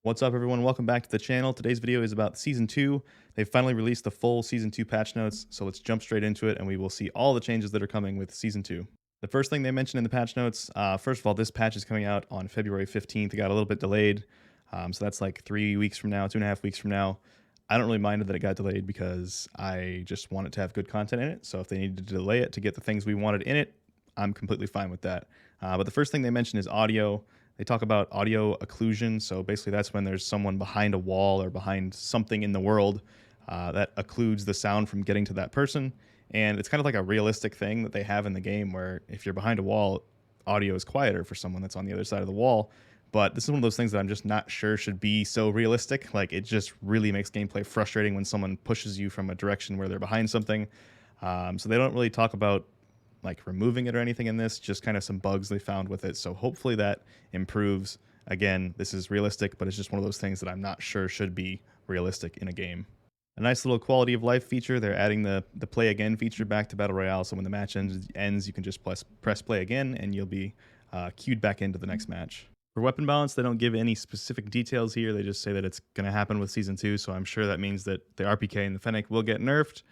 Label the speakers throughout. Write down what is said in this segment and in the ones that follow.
Speaker 1: What's up, everyone? Welcome back to the channel. Today's video is about Season 2. They finally released the full Season 2 patch notes, so let's jump straight into it and we will see all the changes that are coming with Season 2. The first thing they mentioned in the patch notes, first of all, this patch is coming out on February 15th. It got a little bit delayed, so that's like 3 weeks from now, 2.5 weeks from now. I don't really mind that it got delayed because I just want it to have good content in it, so if they needed to delay it to get the things we wanted in it, I'm completely fine with that. But the first thing they mentioned is audio. They talk about audio occlusion, so basically that's when there's someone behind a wall or behind something in the world that occludes the sound from getting to that person. And it's kind of like a realistic thing that they have in the game where if you're behind a wall, audio is quieter for someone that's on the other side of the wall. But this is one of those things that I'm just not sure should be so realistic. Like, it just really makes gameplay frustrating when someone pushes you from a direction where they're behind something. So they don't really talk about like removing it or anything in this, just kind of some bugs they found with it. So hopefully that improves. Again, this is realistic, but it's just one of those things that I'm not sure should be realistic in a game. A nice little quality of life feature. They're adding the play again feature back to Battle Royale. So when the match ends, you can just press play again and you'll be queued back into the next match. For weapon balance, they don't give any specific details here. They just say that it's going to happen with Season 2. So I'm sure that means that the RPK and the Fennec will get nerfed.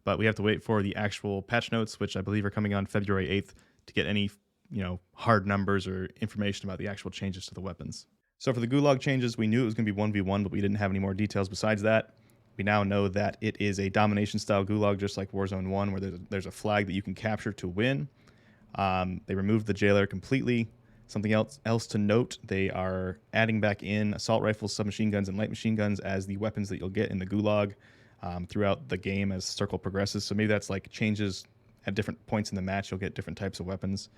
Speaker 1: But we have to wait for the actual patch notes, which I believe are coming on February 8th, to get any, hard numbers or information about the actual changes to the weapons. So for the Gulag changes, we knew it was going to be 1v1, but we didn't have any more details besides that. We now know that it is a domination-style Gulag, just like Warzone 1, where there's a flag that you can capture to win. They removed the jailer completely. Something else to note, they are adding back in assault rifles, submachine guns, and light machine guns as the weapons that you'll get in the Gulag throughout the game as Circle progresses. So maybe that's like changes at different points in the match. You'll get different types of weapons.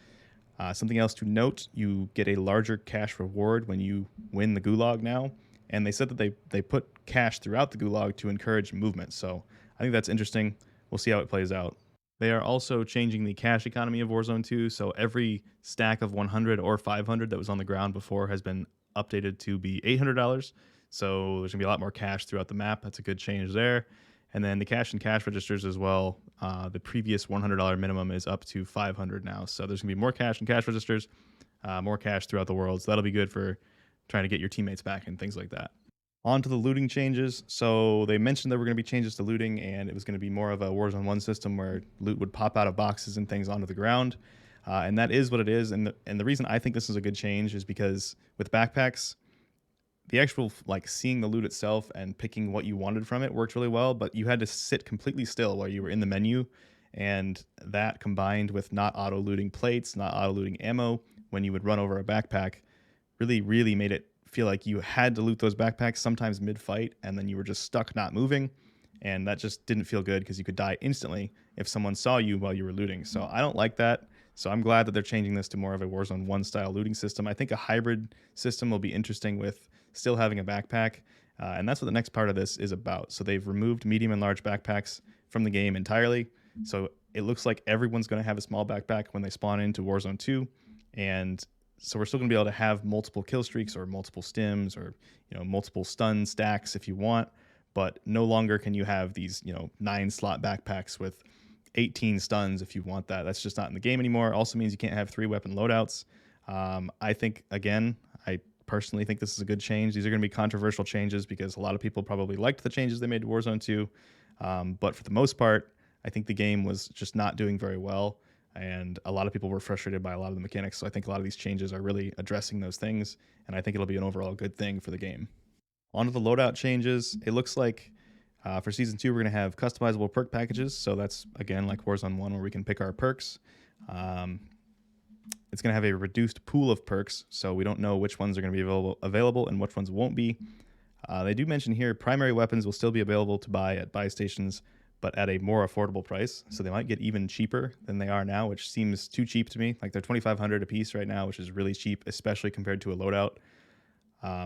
Speaker 1: Something else to note, you get a larger cash reward when you win the Gulag now. And they said that they put cash throughout the Gulag to encourage movement. So I think that's interesting. We'll see how it plays out. They are also changing the cash economy of Warzone 2. So every stack of 100 or 500 that was on the ground before has been updated to be $800. So there's going to be a lot more cash throughout the map. That's a good change there. And then the cash and cash registers as well. The previous $100 minimum is up to 500 now. So there's going to be more cash and cash registers, more cash throughout the world. So that'll be good for trying to get your teammates back and things like that. On to the looting changes. So they mentioned there were going to be changes to looting, and it was going to be more of a Warzone 1 system where loot would pop out of boxes and things onto the ground. And that is what it is. And the reason I think this is a good change is because with backpacks, the actual seeing the loot itself and picking what you wanted from it worked really well, but you had to sit completely still while you were in the menu. And that combined with not auto looting plates, not auto looting ammo when you would run over a backpack really made it feel like you had to loot those backpacks sometimes mid-fight, and then you were just stuck not moving, and that just didn't feel good because you could die instantly if someone saw you while you were looting. So I don't like that. So I'm glad that they're changing this to more of a Warzone 1 style looting system. I think a hybrid system will be interesting with still having a backpack, and that's what the next part of this is about. So they've removed medium and large backpacks from the game entirely. So it looks like everyone's going to have a small backpack when they spawn into Warzone 2, and so we're still going to be able to have multiple kill streaks or multiple stims or multiple stun stacks if you want, but no longer can you have these 9-slot backpacks with 18 stuns if you want that. That's just not in the game anymore. It also means you can't have 3-weapon loadouts. I think, again, I personally think this is a good change. These are going to be controversial changes because a lot of people probably liked the changes they made to Warzone 2, but for the most part, I think the game was just not doing very well. And a lot of people were frustrated by a lot of the mechanics. So I think a lot of these changes are really addressing those things. And I think it'll be an overall good thing for the game. On to the loadout changes. It looks like for Season 2, we're going to have customizable perk packages. So that's, again, like Warzone 1, where we can pick our perks. It's going to have a reduced pool of perks. So we don't know which ones are going to be available and which ones won't be. They do mention here primary weapons will still be available to buy at buy stations, but at a more affordable price. So they might get even cheaper than they are now, which seems too cheap to me. Like, they're $2,500 a piece right now, which is really cheap, especially compared to a loadout.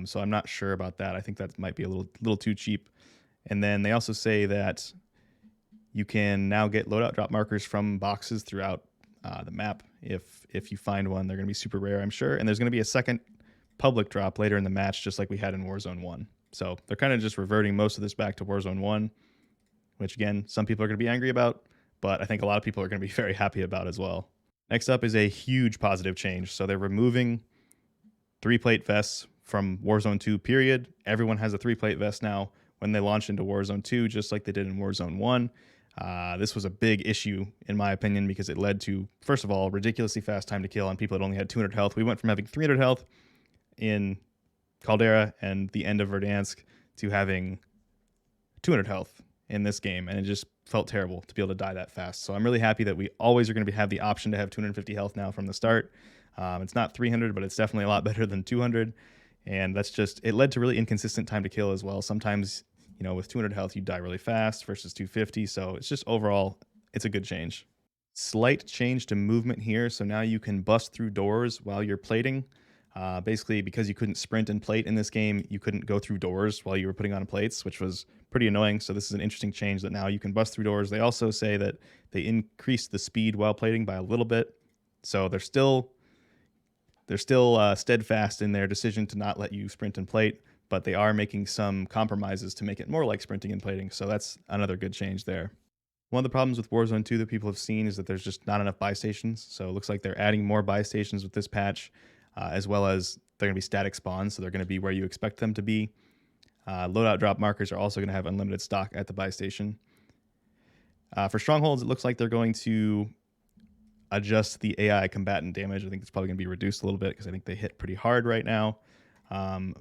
Speaker 1: So I'm not sure about that. I think that might be a little too cheap. And then they also say that you can now get loadout drop markers from boxes throughout the map. If you find one, they're going to be super rare, I'm sure. And there's going to be a second public drop later in the match, just like we had in Warzone 1. So they're kind of just reverting most of this back to Warzone 1. Which, again, some people are going to be angry about, but I think a lot of people are going to be very happy about as well. Next up is a huge positive change. So they're removing 3-plate vests from Warzone 2 period. Everyone has a 3-plate vest now when they launch into Warzone 2, just like they did in Warzone 1. This was a big issue, in my opinion, because it led to, first of all, ridiculously fast time to kill on people that only had 200 health. We went from having 300 health in Caldera and the end of Verdansk to having 200 health in this game, and it just felt terrible to be able to die that fast. So I'm really happy that we always are going to have the option to have 250 health now from the start. It's not 300, but it's definitely a lot better than 200, and that's just, it led to really inconsistent time to kill as well. Sometimes, you know, with 200 health, you die really fast versus 250, so it's just overall, it's a good change. Slight change to movement here, so now you can bust through doors while you're plating. Basically, because you couldn't sprint and plate in this game, you couldn't go through doors while you were putting on plates, which was pretty annoying. So this is an interesting change that now you can bust through doors. They also say that they increased the speed while plating by a little bit. So they're still steadfast in their decision to not let you sprint and plate, but they are making some compromises to make it more like sprinting and plating. So that's another good change there. One of the problems with Warzone 2 that people have seen is that there's just not enough buy stations. So it looks like they're adding more buy stations with this patch. As well as they're going to be static spawns, so they're going to be where you expect them to be. Loadout drop markers are also going to have unlimited stock at the buy station. For Strongholds, it looks like they're going to adjust the AI combatant damage. I think it's probably going to be reduced a little bit because I think they hit pretty hard right now.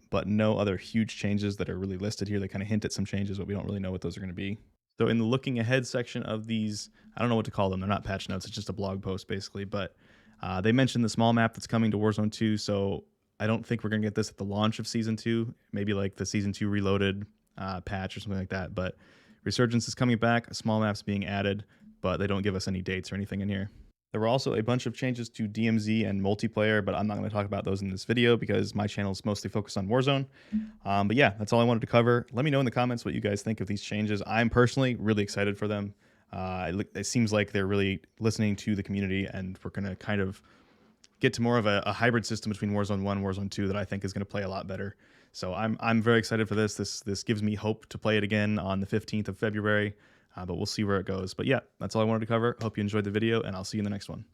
Speaker 1: But no other huge changes that are really listed here. They kind of hint at some changes, but we don't really know what those are going to be. So in the looking ahead section of these, I don't know what to call them. They're not patch notes. It's just a blog post basically, but they mentioned the small map that's coming to Warzone 2, so I don't think we're going to get this at the launch of Season 2, maybe like the Season 2 Reloaded patch or something like that, but Resurgence is coming back, a small map's being added, but they don't give us any dates or anything in here. There were also a bunch of changes to DMZ and multiplayer, but I'm not going to talk about those in this video because my channel is mostly focused on Warzone. But yeah, that's all I wanted to cover. Let me know in the comments what you guys think of these changes. I'm personally really excited for them. It seems like they're really listening to the community, and we're going to kind of get to more of a hybrid system between Warzone 1 and Warzone 2 that I think is going to play a lot better. So I'm very excited for this. This gives me hope to play it again on the 15th of February, but we'll see where it goes. But yeah, that's all I wanted to cover. Hope you enjoyed the video, and I'll see you in the next one.